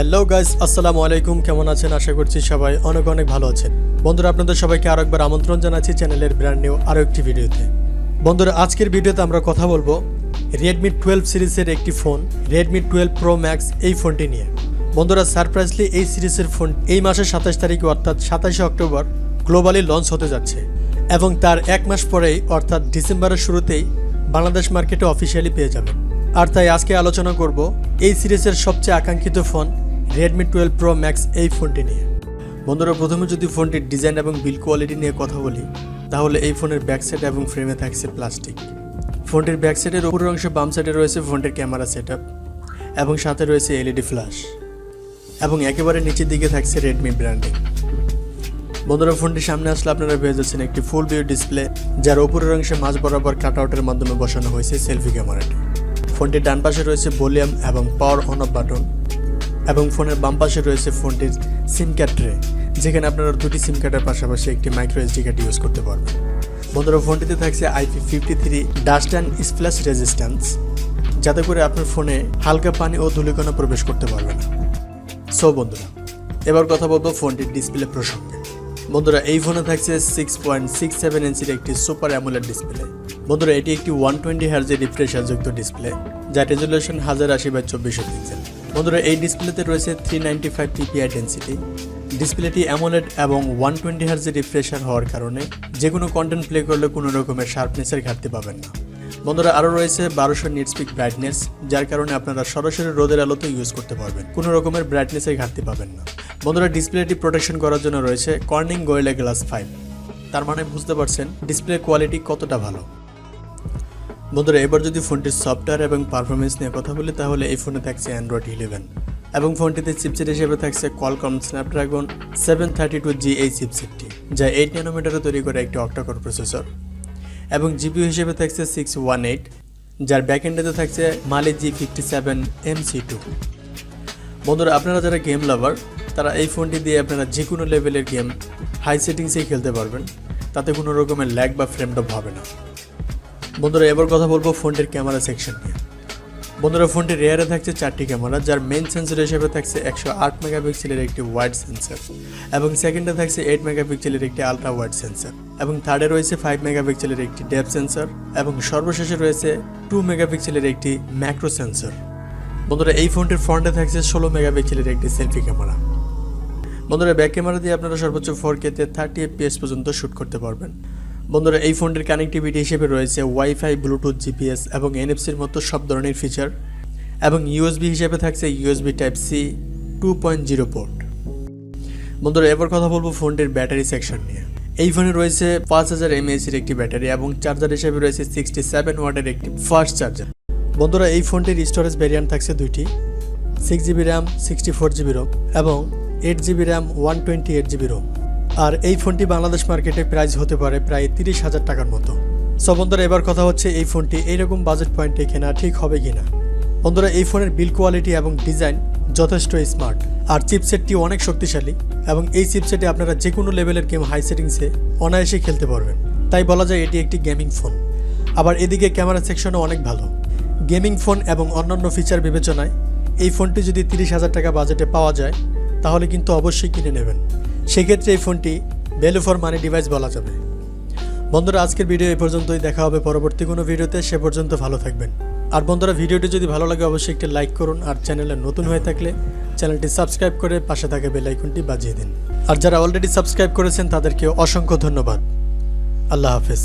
Hello guys, আসসালামু আলাইকুম। কেমন আছেন? আশা করছি সবাই অনেক অনেক ভালো আছেন। বন্ধুরা, আপনাদের সবাইকে আরো একবার আমন্ত্রণ জানাচ্ছি চ্যানেলের ব্র্যান্ড নিউ আরো একটি ভিডিওতে। বন্ধুরা, আজকের ভিডিওতে আমরা কথা বলবো Redmi 12 সিরিজের একটি ফোন Redmi 12 Pro Max এই ফোনটি নিয়ে। বন্ধুরা, সারপ্রাইজলি এই সিরিজের ফোন এই মাসের 27 তারিখে অর্থাৎ 27শে অক্টোবর গ্লোবালি লঞ্চ হতে যাচ্ছে এবং তার এক মাস পরেই অর্থাৎ ডিসেম্বরের শুরুতেই বাংলাদেশ মার্কেটে অফিসিয়ালি পেয়ে যাবে। আর তাই আজকে আলোচনা করব এই সিরিজের সবচেয়ে আকাঙ্ক্ষিত ফোন Redmi 12 Pro Max এই ফোনটি নিয়ে। বন্ধুরা, প্রথমে যদি ফোনটির ডিজাইন এবং বিল্ড কোয়ালিটি নিয়ে কথা বলি, তাহলে এই ফোনের ব্যাক সাইড এবং ফ্রেমে থাকছে প্লাস্টিক। ফোনটির ব্যাক সাইডের উপরের অংশে বাম সাইডে রয়েছে ফোনটির ক্যামেরা সেটআপ এবং সাথে রয়েছে এলইডি ফ্ল্যাশ এবং একেবারে নিচের দিকে থাকছে রেডমি ব্র্যান্ডিং। বন্ধুরা, ফোনটির সামনে আসলে আপনারা পেয়ে যাচ্ছেন একটি ফুল ভিউ ডিসপ্লে, যার উপরের অংশে মাঝ বরাবর কাটআউটের মাধ্যমে বসানো হয়েছে সেলফি ক্যামেরাটি। ফোনটির ডান পাশে রয়েছে ভলিউম এবং পাওয়ার অন অফ বাটন এবং ফোনের বাম পাশে রয়েছে ফোনটির সিম কার্ড ট্রে, যেখানে আপনারা দুটি সিম কার্ডের পাশাপাশি একটি মাইক্রো এসডি কার্ড ইউজ করতে পারবেন। বন্ধুরা, ফোনটিতে থাকছে IP53 dust and splash resistance, যাতে করে আপনার ফোনে হালকা পানি ও ধূলিকণা প্রবেশ করতে পারবে না। সো বন্ধুরা, এবার কথা বলবো ফোনটির ডিসপ্লে প্রসঙ্গে। বন্ধুরা, এই ফোনে থাকছে 6.67 ইঞ্চির একটি সুপার অ্যামোলেড ডিসপ্লে। বন্ধুরা, এটি একটি 120 হার্জের রিফ্রেশার যুক্ত ডিসপ্লে, যার রেজুলেশন 1080x2400 পিক্সেল। বন্ধুরা, এই ডিসপ্লেতে রয়েছে 395 ppi ডেন্সিটি। ডিসপ্লেটি অ্যামোলেড এবং 120 হার্জের রিফ্রেশার হওয়ার কারণে যে কোনো কন্টেন্ট প্লে করলে কোনো রকমের শার্পনেসের ঘাটতি পাবেন না। বন্ধুরা, আরও রয়েছে 1200 নিটস পিক ব্রাইটনেস, যার কারণে আপনারা সরাসরি রোদের আলোতে ইউজ করতে পারবেন, কোনো রকমের ব্রাইটনেসের ঘাটতি পাবেন না। বন্ধুরা, ডিসপ্লেটি প্রোটেকশন করার জন্য রয়েছে কর্নিং গোরিলা গ্লাস 5, তার মানে বুঝতে পারছেন ডিসপ্লে কোয়ালিটি কতটা ভালো। বন্ধুরা, এবার যদি ফোনটির সফটওয়্যার এবং পারফরমেন্স নিয়ে কথা বলি, তাহলে এই ফোনে থাকছে অ্যান্ড্রয়েড 11 এবং ফোনটিতে চিপসেট হিসেবে থাকছে কোয়ালকম স্ন্যাপড্রাগন 732G এই চিপসেটটি, যা 8 ন্যানোমিটারে তৈরি করে একটি অক্টাকোর প্রসেসর এবং জিপিইউ হিসেবে থাকছে 618, যার ব্যাকএন্ডেতে থাকছে Mali G57 MC2। বন্ধুরা, আপনারা যারা গেম লাভার, তারা এই ফোনটি দিয়ে আপনারা যে কোনো লেভেলের গেম হাই সেটিংসেই খেলতে পারবেন, তাতে কোনো রকমের ল্যাগ বা ফ্রেম ড্রপ হবে না। বন্ধুরা, এবার কথা বলবো ফোনটির ক্যামেরা সেকশন নিয়ে। বন্ধুরা, ফোনটির রেয়ারে থাকছে 4টি ক্যামেরা, যার মেইন সেন্সর হিসেবে থাকছে 108 মেগাপিক্সেলের একটি ওয়াইড সেন্সর এবং সেকেন্ডে থাকছে 8 মেগাপিক্সেলের একটি আলট্রা ওয়াইড সেন্সর এবং থার্ডে রয়েছে 5 মেগাপিক্সেলের একটি ডেপথ সেন্সর এবং সর্বশেষে রয়েছে 2 মেগাপিক্সেলের একটি ম্যাক্রো সেন্সর। বন্ধুরা, এই ফোনটির ফ্রন্টে থাকছে 16 মেগাপিক্সেলের একটি সেলফি ক্যামেরা। বন্ধুরা, ব্যাক ক্যামেরা দিয়ে আপনারা সর্বোচ্চ 4K তে 30 FPS পর্যন্ত শ্যুট করতে পারবেন। বন্ধুরা, এই ফোনটির কানেক্টিভিটি হিসেবে রয়েছে ওয়াইফাই, ব্লুটুথ, জিপিএস এবং এনএফসির মতো সব ধরনের ফিচার এবং ইউএসবি হিসেবে থাকছে ইউএসবি টাইপ C 2.0 পোর্ট। বন্ধুরা, এবার কথা বলবো ফোনটির ব্যাটারি সেকশন নিয়ে। এই ফোনে রয়েছে 5000 mAh এর একটি ব্যাটারি এবং চার্জার হিসেবে রয়েছে 67 ওয়াটের একটি ফাস্ট চার্জার। বন্ধুরা, এই ফোনটির স্টোরেজ ভ্যারিয়েন্ট থাকছে দুইটি, 6GB RAM 64GB ROM এবং 8GB RAM 128GB ROM। আর এই ফোনটি বাংলাদেশ মার্কেটে প্রাইস হতে পারে প্রায় 30,000 টাকার মতো। সো বন্ধুরা, এবার কথা হচ্ছে এই ফোনটি এইরকম বাজেট পয়েন্টে কেনা ঠিক হবে কিনা। বন্ধুরা, এই ফোনের বিল্ড কোয়ালিটি এবং ডিজাইন যথেষ্ট স্মার্ট আর চিপসেটটি অনেক শক্তিশালী এবং এই চিপসেটে আপনারা যে কোনো লেভেলের গেম হাই সেটিংসে অনায়াসে খেলতে পারবেন, তাই বলা যায় এটি একটি গেমিং ফোন। আবার এদিকে ক্যামেরা সেকশনও অনেক ভালো। গেমিং ফোন এবং অন্যান্য ফিচার বিবেচনায় এই ফোনটি যদি 30,000 টাকা বাজেটে পাওয়া যায়, তাহলে কিন্তু অবশ্যই কিনে নেবেন। সেক্ষেত্রে এই ফোনটি ভ্যালু ফর মানি ডিভাইস বলা যাবে। বন্ধুরা, আজকের ভিডিও এই পর্যন্তই। দেখা হবে পরবর্তী কোনো ভিডিওতে, সে পর্যন্ত ভালো থাকবেন। আর বন্ধুরা, ভিডিওটি যদি ভালো লাগে অবশ্যই একটি লাইক করুন আর চ্যানেলে নতুন হয়ে থাকলে চ্যানেলটি সাবস্ক্রাইব করে পাশে থাকা বেল আইকনটি বাজিয়ে দিন। আর যারা অলরেডি সাবস্ক্রাইব করেছেন তাদেরকে অসংখ্য ধন্যবাদ। আল্লাহ হাফেজ।